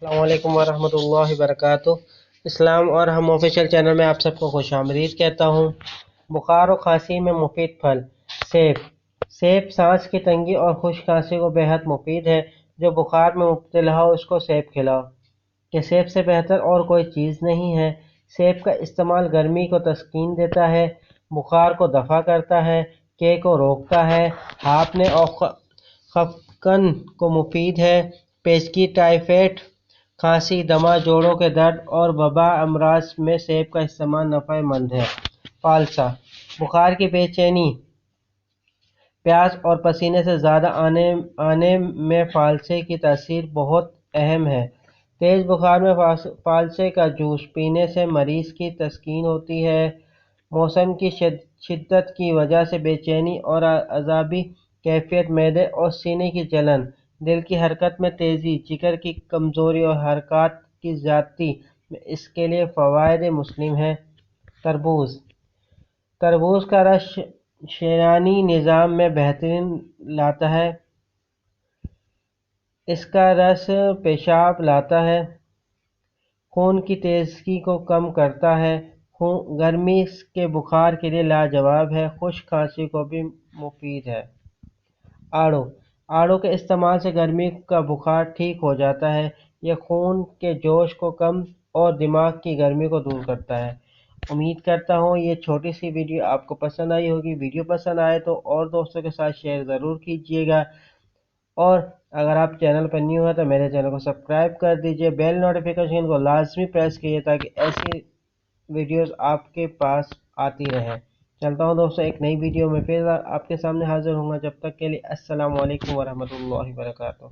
السلام علیکم ورحمۃ اللہ وبرکاتہ۔ اسلام اور ہم آفیشیل چینل میں آپ سب کو خوش آمدید کہتا ہوں۔ بخار و کھانسی میں مفید پھل سیب۔ سیب سانس کی تنگی اور خشک کھانسی کو بہت مفید ہے۔ جو بخار میں مبتلا ہو اس کو سیب کھلاؤ کہ سیب سے بہتر اور کوئی چیز نہیں ہے۔ سیب کا استعمال گرمی کو تسکین دیتا ہے، بخار کو دفع کرتا ہے، کے کو روکتا ہے، ہاپنے اور خفقان کو مفید ہے۔ پیچکی، ٹائفائڈ، کھانسی، دمہ، جوڑوں کے درد اور وبا امراض میں سیب کا استعمال نفع مند ہے۔ فالسا۔ بخار کی بے چینی، پیاس اور پسینے سے زیادہ آنے میں فالسے کی تاثیر بہت اہم ہے۔ تیز بخار میں فالسے کا جوس پینے سے مریض کی تسکین ہوتی ہے۔ موسم کی شدت کی وجہ سے بے چینی اور اعصابی کیفیت، معدے اور سینے کی جلن، دل کی حرکت میں تیزی، جگر کی کمزوری اور حرکات کی زیادتی میں اس کے لیے فوائد مسلم ہیں۔ تربوز۔ تربوز کا رس شریانی نظام میں بہتری لاتا ہے۔ اس کا رس پیشاب لاتا ہے، خون کی تیزی کو کم کرتا ہے، گرمی کے بخار کے لیے لاجواب ہے، خشک کھانسی کو بھی مفید ہے۔ آڑو۔ آڑو کے استعمال سے گرمی کا بخار ٹھیک ہو جاتا ہے۔ یہ خون کے جوش کو کم اور دماغ کی گرمی کو دور کرتا ہے۔ امید کرتا ہوں یہ چھوٹی سی ویڈیو آپ کو پسند آئی ہوگی۔ ویڈیو پسند آئے تو اور دوستوں کے ساتھ شیئر ضرور کیجیے گا، اور اگر آپ چینل پر نیو ہیں تو میرے چینل کو سبسکرائب کر دیجیے، بیل نوٹیفیکیشن کو لازمی پریس کیجیے تاکہ ایسی ویڈیوز آپ کے پاس آتی رہیں۔ چلتا ہوں دوستوں، ایک نئی ویڈیو میں پھر آپ کے سامنے حاضر ہوں گا۔ جب تک کے لیے السلام علیکم ورحمۃ اللہ وبرکاتہ۔